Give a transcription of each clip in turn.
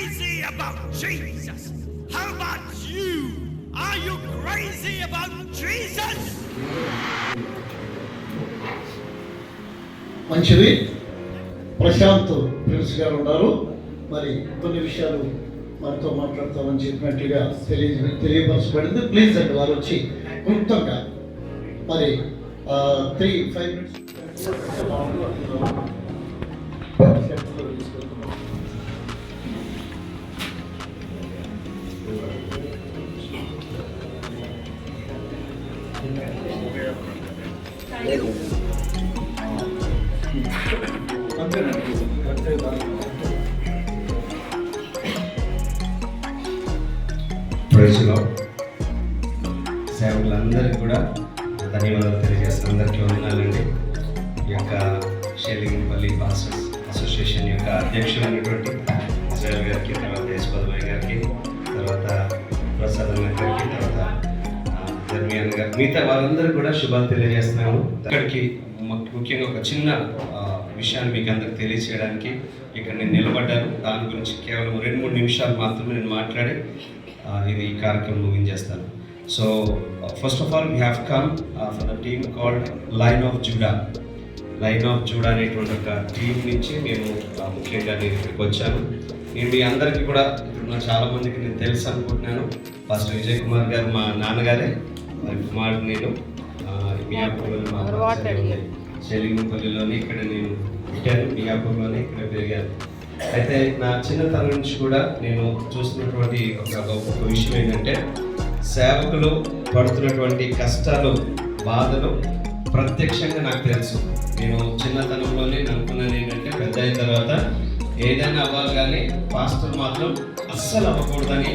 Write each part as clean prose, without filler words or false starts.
crazy about Jesus? How about you? Are you crazy about Jesus? మంచిది. Prashanth prince గారు ఉన్నారు. మరి కొన్ని విషయాలు మనతో మాట్లాడతామని చెప్పినట్టుగా తెలియపరచబడింది. ప్లీజ్ అండి వారు వచ్చి క్లుప్తంగా మరి 3-5 minutes ప్రైజ్లో సేవకులందరికీ కూడా ధన్యవాదాలు తెలియజేస్తాను. అందరికీ వందనాలండి. ఈ యొక్క షేలింగపల్లి పాస్టర్స్ అసోసియేషన్ యొక్క అధ్యక్షులైనటువంటి ఇజ్రాయల్ గారికి, తర్వాత యశ్వదమయ్య గారికి, తర్వాత ప్రసాద్ గారికి, తర్వాత ధర్మియాన్ గారు, మిగతా వారందరూ కూడా శుభాలు తెలియజేస్తున్నాను. అక్కడికి ముఖ్యంగా ఒక చిన్న విషయాన్ని మీకు అందరికి తెలియచేయడానికి ఇక్కడ నేను నిలబడ్డాను. దాని గురించి కేవలం 2-3 నిమిషాలు మాత్రమే నేను మాట్లాడి ఇది ఈ కార్యక్రమం ముగించేస్తాను. So first of all we have come for the team called lion of Judah. Lion of Judah అనేటువంటి ఒక టీం నుంచి మేము ముఖ్యంగా నేను ఇక్కడికి వచ్చాను. నేను మీ అందరికీ కూడా ఇప్పుడున్న చాలామందికి నేను తెలుసు అనుకుంటున్నాను. ఫస్ట్ విజయ్ కుమార్ గారు మా నాన్నగారే, మరి కుమారుడు నేను షేలింగపల్లిలోనే ఇక్కడ నేను పుట్టాను, మియాపూర్లోనే ఇక్కడ పెరిగాను. అయితే నా చిన్నతనం నుంచి కూడా నేను చూస్తున్నటువంటి ఒక విషయం ఏంటంటే, సేవకులు పడుతున్నటువంటి కష్టాలు, బాధలు ప్రత్యక్షంగా నాకు తెలుసు. నేను చిన్నతనంలోనే అనుకున్నాను ఏంటంటే, పెద్ద అయిన తర్వాత ఏదైనా అవ్వాలి కానీ పాస్టర్ మాత్రం అస్సలు అవ్వకూడదని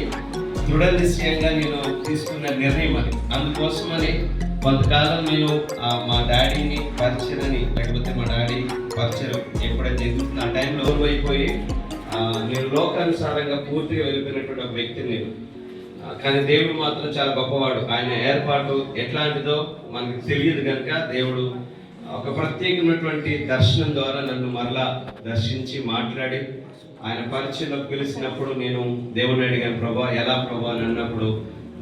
దృఢ నిశ్చయంగా నేను తీసుకున్న నిర్ణయం అది. అందుకోసమని కొంతకాలం నేను మా డాడీని పరిచయని, లేకపోతే మా డాడీ పరిచయం ఎప్పుడైతే ఎదుగుతున్న ఆ టైంలో అయిపోయి నేను లోకానుసారంగా పూర్తిగా వెళ్ళిపోయినటువంటి ఒక వ్యక్తిని నేను. కానీ దేవుడు మాత్రం చాలా గొప్పవాడు. ఆయన ఏర్పాటు ఎట్లాంటిదో మనకు తెలియదు కనుక దేవుడు ఒక ప్రత్యేకమైనటువంటి దర్శనం ద్వారా నన్ను మరలా దర్శించి మాట్లాడి ఆయన పరిచయంలో పిలిచినప్పుడు నేను దేవుడిని అడిగాను, ప్రభా ఎలా ప్రభా అని అన్నప్పుడు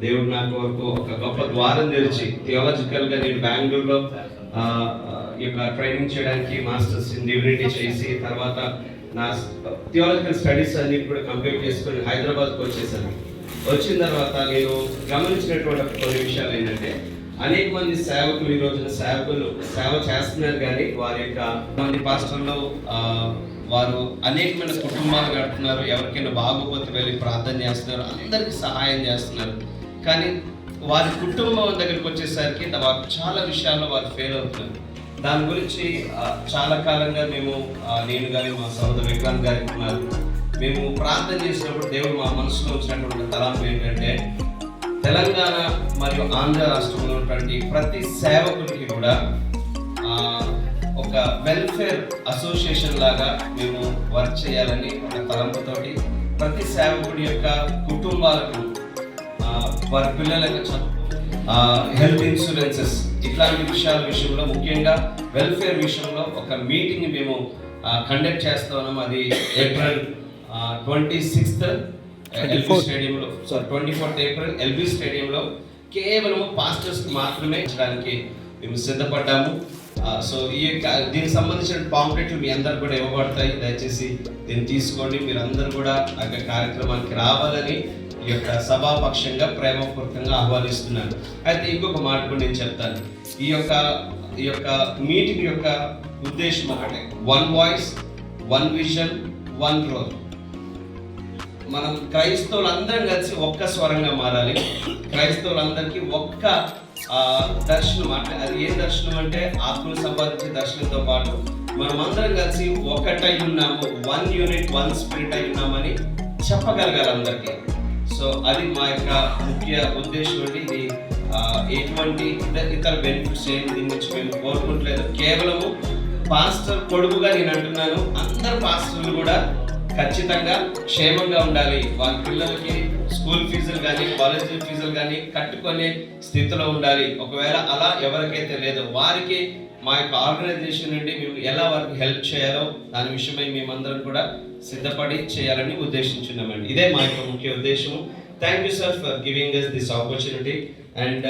దేవుడు నాకు వరకు ఒక గొప్ప ద్వారం తెరిచి థియాలజికల్గా నేను బెంగళూరులో ఈ యొక్క ట్రైనింగ్ చేయడానికి మాస్టర్స్ ఇన్ డివినిటీ చేసి తర్వాత నా థియాలజికల్ స్టడీస్ అన్ని కూడా కంప్లీట్ చేసుకొని హైదరాబాద్కి వచ్చేసాను. వచ్చిన తర్వాత నేను గమనించినటువంటి కొన్ని విషయాలు ఏంటంటే, అనేక మంది సేవకులు ఈ రోజున సేవ చేస్తున్నారు కానీ వారి యొక్క మంది పాస్టర్లు వారు అనేకమైన కుటుంబాలు గడుపుతున్నారు. ఎవరికైనా బాగోపోతే వెళ్ళి ప్రార్థన చేస్తున్నారు, అందరికీ సహాయం చేస్తున్నారు. కానీ వారి కుటుంబం దగ్గరికి వచ్చేసరికి వారు చాలా విషయాల్లో వారు ఫెయిల్ అవుతున్నారు. దాని గురించి చాలా కాలంగా మేము నేను కానీ మా సోదరు విక్రాంత్ గారి ఉన్నారు, మేము ప్రార్థన చేసినప్పుడు దేవుడు మా మనసులో వచ్చినటువంటి తలాంపు ఏంటంటే, తెలంగాణ మరియు ఆంధ్ర రాష్ట్రంలో ఉన్నటువంటి ప్రతి సేవకుడికి కూడా ఒక వెల్ఫేర్ అసోసియేషన్ లాగా మేము వర్క్ చేయాలని ఒక తలంపుతోటి ప్రతి సేవకుడి యొక్క కుటుంబాలకు వారి పిల్లలకు హెల్త్ ఇన్సూరెన్సెస్ ఇట్లాంటి విషయంలో ముఖ్యంగా వెల్ఫేర్ విషయంలో ఒక మీటింగ్ మేము కండక్ట్ చేస్తా ఉన్నాము. అది ఏప్రిల్ 26th ఎల్బీ స్టేడియంలో, 24th ఏప్రిల్ ఎల్బీ స్టేడియంలో కేవలం పాస్టర్స్కి మాత్రమే ఇచ్చడానికి మేము సిద్ధపడ్డాము. సో దీనికి సంబంధించిన పాంప్లెట్లు మీ అందరు కూడా ఇవ్వబడతాయి. దయచేసి దీన్ని తీసుకోండి. మీరు అందరూ కూడా ఆ కార్యక్రమానికి రావాలని ఈ యొక్క సభాపక్షంగా ప్రేమపూర్వకంగా ఆహ్వానిస్తున్నాను. అయితే ఇంకొక మాట కూడా నేను చెప్తాను. ఈ యొక్క మీటింగ్ యొక్క ఉద్దేశం ఒకటే, 1 వాయిస్ 1 విజన్ 1 రోల్. మనం క్రైస్తవులందరం కలిసి ఒక్క స్వరంగా మారాలి. క్రైస్తవులందరికీ ఒక్క దర్శనం. అంటే అది ఏ దర్శనం అంటే, ఆత్మను సంపాదించే దర్శనంతో పాటు మనం అందరం కలిసి ఒకటై ఉన్నాము, 1 యూనిట్ 1 స్పిరిట్ అయి ఉన్నామని చెప్పగలగాలి అందరికీ. సో అది మా యొక్క ముఖ్య ఉద్దేశం అండి. ఇది ఎటువంటి ఇతర బెనిఫిట్స్ ఏమి దీని నుంచి మేము కోరుకుంటలేదు. కేవలము పాస్టర్ కొడుకుగా నేను అంటున్నాను, అందరు పాస్టర్లు కూడా ఖచ్చితంగా క్షేమంగా ఉండాలి. వారి పిల్లలకి స్కూల్ ఫీజులు కానీ కాలేజీ ఫీజులు కానీ కట్టుకునే స్థితిలో ఉండాలి. ఒకవేళ అలా ఎవరికైతే లేదో వారికి మా యొక్క ఆర్గనైజేషన్ నుండి మేము ఎలా వారికి హెల్ప్ చేయాలో దాని విషయమై మేమందరం కూడా సిద్ధపడి చేయాలని ఉద్దేశించున్నామండి. ఇదే మా యొక్క ముఖ్య ఉద్దేశము. Thank you sir for giving us this opportunity and